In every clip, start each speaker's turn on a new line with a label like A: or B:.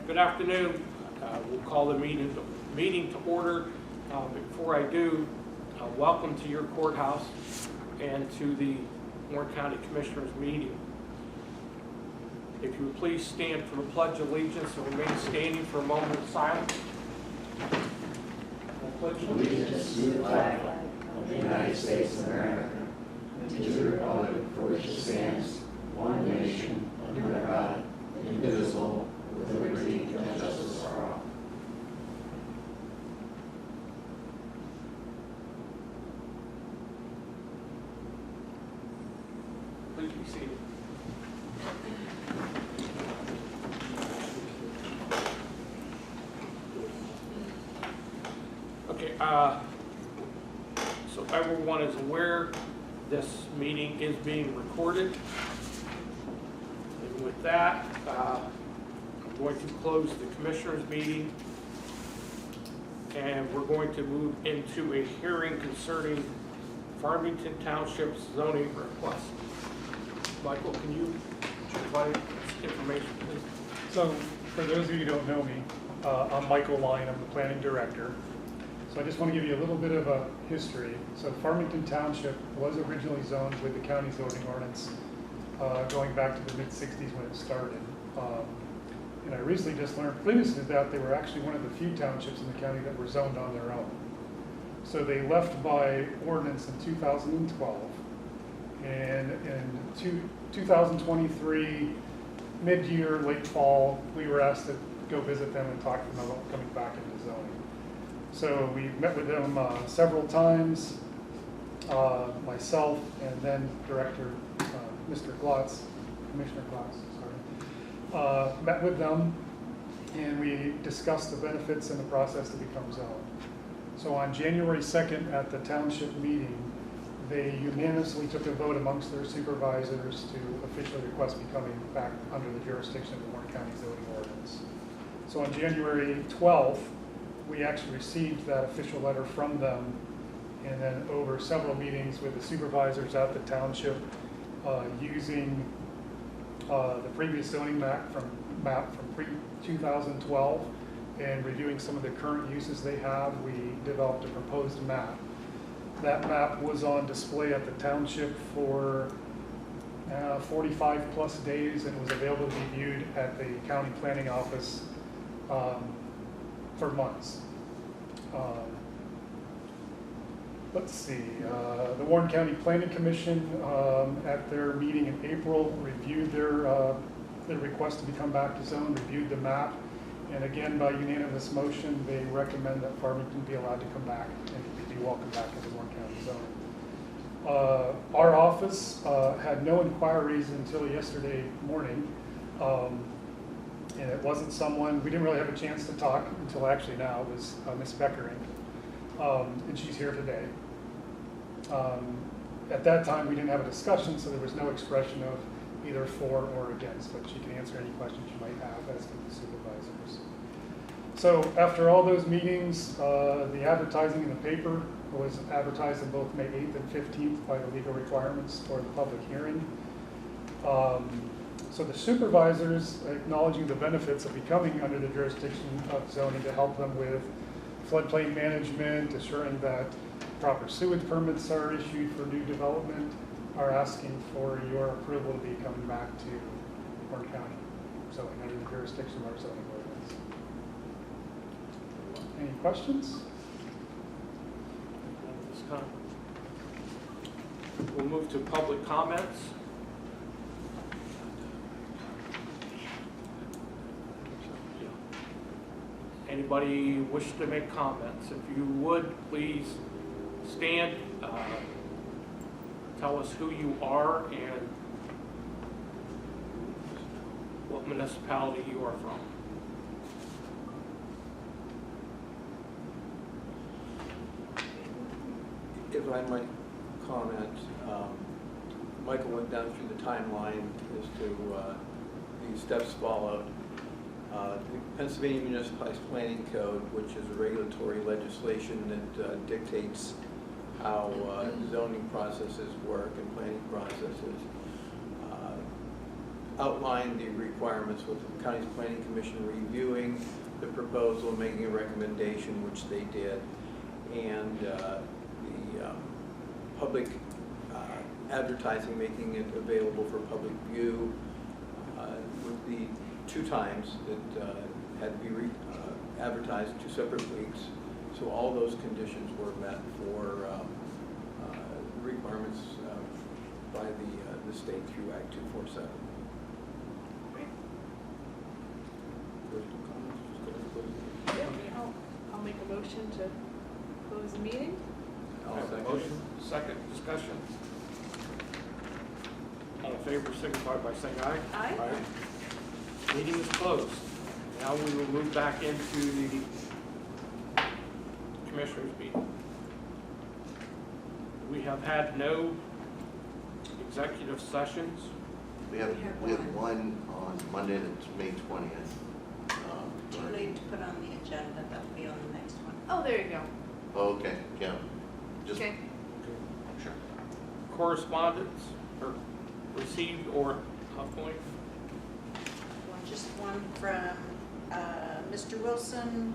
A: Good afternoon. We'll call the meeting to order. Before I do, welcome to your courthouse and to the Warren County Commissioners meeting. If you would please stand for the Pledge of Allegiance and remain standing for a moment of silence.
B: Allegiance to the flag of the United States of America and to the republic for which it stands, one nation, under God, indivisible, with liberty and justice for all.
A: Please be seated. Okay, so everyone is aware this meeting is being recorded. And with that, I'm going to close the Commissioners meeting. And we're going to move into a hearing concerning Farmington Township's zoning request. Michael, can you provide information, please?
C: So, for those of you who don't know me, I'm Michael Lyon, I'm the planning director. So I just want to give you a little bit of a history. So Farmington Township was originally zoned with the county zoning ordinance going back to the mid-60s when it started. And I recently just learned previously that they were actually one of the few townships in the county that were zoned on their own. So they left by ordinance in 2012. And in 2023, mid-year, late fall, we were asked to go visit them and talk to them about coming back into zoning. So we met with them several times, myself and then Director Mr. Glotz, Commissioner Glotz, met with them, and we discussed the benefits and the process to become zoned. So on January 2nd at the township meeting, they unanimously took a vote amongst their supervisors to officially request becoming back under the jurisdiction of the Warren County zoning ordinance. So on January 12th, we actually received that official letter from them, and then over several meetings with the supervisors at the township, using the previous zoning map from pre-2012 and reviewing some of the current uses they have, we developed a proposed map. That map was on display at the township for 45 plus days and was available to be viewed at the county planning office for months. Let's see, the Warren County Planning Commission at their meeting in April reviewed their request to become back to zone, reviewed the map, and again by unanimous motion they recommend that Farmington be allowed to come back and be welcomed back into Warren County zone. Our office had no inquiries until yesterday morning. And it wasn't someone, we didn't really have a chance to talk until actually now, it was Ms. Beckering, and she's here today. At that time, we didn't have a discussion, so there was no expression of either for or against, but she can answer any questions you might have as to the supervisors. So after all those meetings, the advertising in the paper was advertised on both May 8th and 15th by the legal requirements for the public hearing. So the supervisors, acknowledging the benefits of becoming under the jurisdiction of zoning to help them with floodplain management, assuring that proper sewage permits are issued for new development, are asking for your approval to be coming back to Warren County zoning under the jurisdiction of our zoning ordinance. Any questions?
A: We'll move to public comments. Anybody wish to make comments? If you would, please stand, tell us who you are and what municipality you are from.
D: If I might comment, Michael went down through the timeline as to the steps followed. The Pennsylvania Municipalized Planning Code, which is a regulatory legislation that dictates how zoning processes work and planning processes, outline the requirements with the county's planning commission reviewing the proposal, making a recommendation, which they did, and the public advertising, making it available for public view with the 2 times that had to be advertised 2 separate weeks. So all those conditions were met for requirements by the state through Act 247.
E: I'll make a motion to close the meeting.
A: I have a motion, second, discussion. All in favor, signify by saying aye.
E: Aye.
A: Meeting is closed. Now we will move back into the commissioners' meeting. We have had no executive sessions.
B: We have one on Monday, that's May 20th.
F: Too late to put on the agenda, that'll be on the next one.
E: Oh, there you go.
B: Okay, yeah. Just
E: Okay.
B: sure.
A: Correspondence or received or outgoing.
F: Just one from Mr. Wilson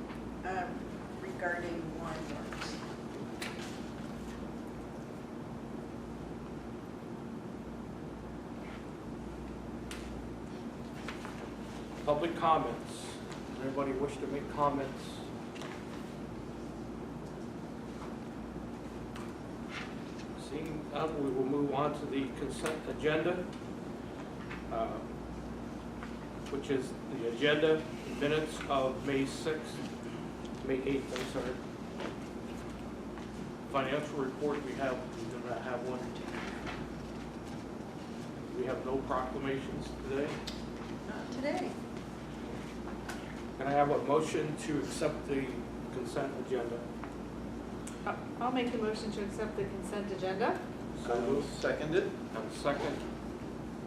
F: regarding Warren Worx.
A: Public comments. Does anybody wish to make comments? Seeing none, we will move on to the consent agenda, which is the agenda minutes of May 6th, May 8th, I'm sorry. Financial report, we do not have one. We have no proclamations today.
F: Not today.
A: Can I have a motion to accept the consent agenda?
E: I'll make the motion to accept the consent agenda.
A: So moved.
D: Seconded.
A: Have a second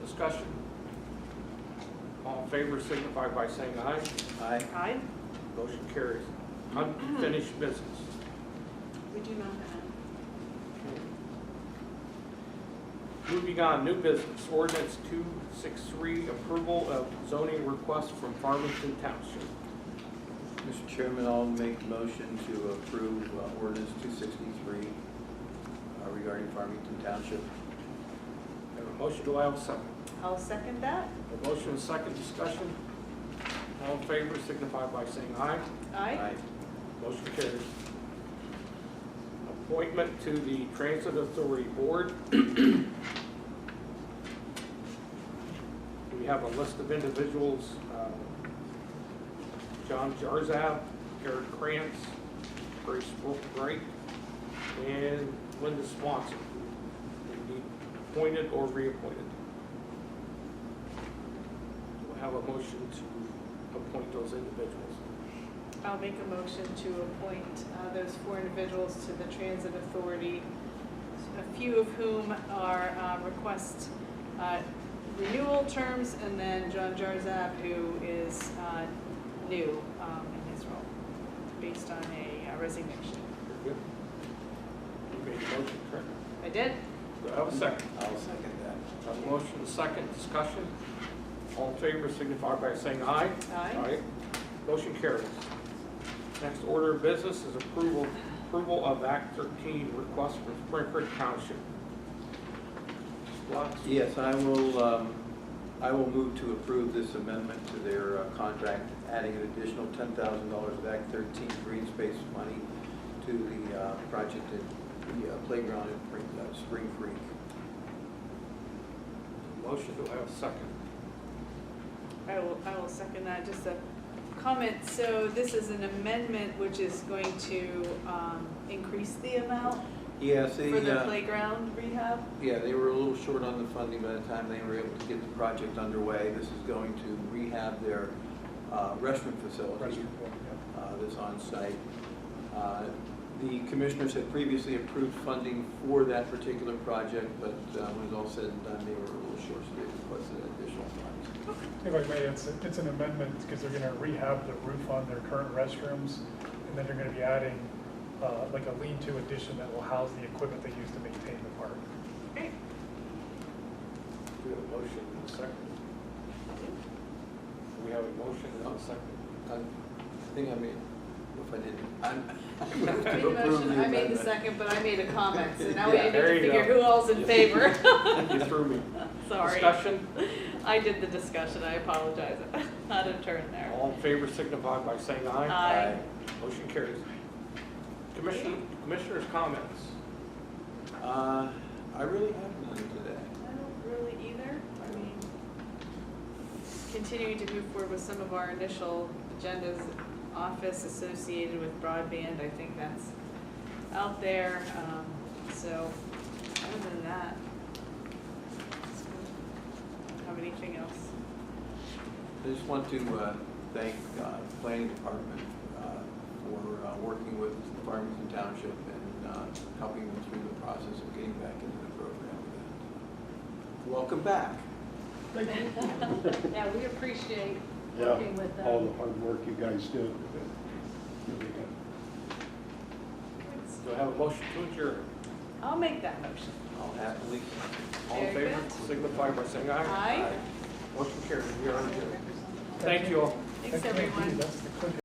A: discussion. All in favor signify by saying aye.
D: Aye.
E: Aye.
A: Motion carries. Unfinished business.
F: We do not have.
A: Moving on, new business, ordinance 263, approval of zoning request from Farmington Township.
D: Mr. Chairman, I'll make a motion to approve ordinance 263 regarding Farmington Township.
A: I have a motion, do I have a second?
E: I'll second that.
A: A motion and second discussion. All in favor signify by saying aye.
E: Aye.
A: Motion carries. Appointment to the Transit Authority Board. We have a list of individuals, John Jarzab, Eric Krantz, Grace Wright, and Linda Swanson. They need appointed or reappointed. Do I have a motion to appoint those individuals?
E: I'll make a motion to appoint those 4 individuals to the Transit Authority, a few of whom are request renewal terms, and then John Jarzab, who is new in his role, based on a resignation.
A: Very good. You made a motion, correct?
E: I did?
A: Do I have a second?
D: I'll second that.
A: A motion, a second, discussion. All in favor signify by saying aye.
E: Aye.
A: Motion carries. Next order of business is approval of Act 13 request from Spring Creek Township. Watts?
D: Yes, I will move to approve this amendment to their contract, adding an additional $10,000 of Act 13 green space money to the project at the playground at Spring Creek.
A: Motion, do I have a second?
E: I will second that. Just a comment. So this is an amendment which is going to increase the amount
D: Yes,
E: for the playground rehab.
D: yeah, they were a little short on the funding by the time they were able to get the project underway. This is going to rehab their restroom facility that's on site. The commissioners had previously approved funding for that particular project, but when it's all said and done, they were a little short, so they requested additional funds.
C: If I may, it's an amendment because they're going to rehab the roof on their current restrooms, and then they're going to be adding like a lean-to addition that will house the equipment they use to maintain the park.
E: Great.
A: Do we have a motion and a second? We have a motion and a second.
D: I think I made, if I didn't,
E: I made the
D: approve
E: motion,
D: the
E: I made the
D: amendment.
E: second, but I made a comment, so now we
D: Yeah,
E: need
A: there
E: to
A: you
E: figure
A: go.
E: who all's in favor.
A: You threw me.
E: Sorry.
A: Discussion,
E: I did the discussion, I apologize. Not a turn there.
A: all in favor signify by saying aye.
E: Aye.
A: Motion carries. Commissioners' comments.
D: I really have none today.
E: I don't really either. I mean, continuing to move forward with some of our initial agendas, office associated with broadband, I think that's out there. So, other than that, I don't have anything else.
D: I just want to thank the planning department for working with Farmington Township and helping them through the process of getting back into the program. Welcome back.
G: Yeah, we appreciate
B: Yeah,
G: working with them.
B: all the hard work you guys do. Really good.
A: Do I have a motion to adjourn?
E: I'll make that motion.
D: I'll happily.
A: All in
E: Very
A: favor
E: good.
A: signify by saying aye.
E: Aye.
A: Motion carries. We are adjourned. Thank you all.
E: Thanks,
C: That can't be,
E: everyone.
C: that's the quickest.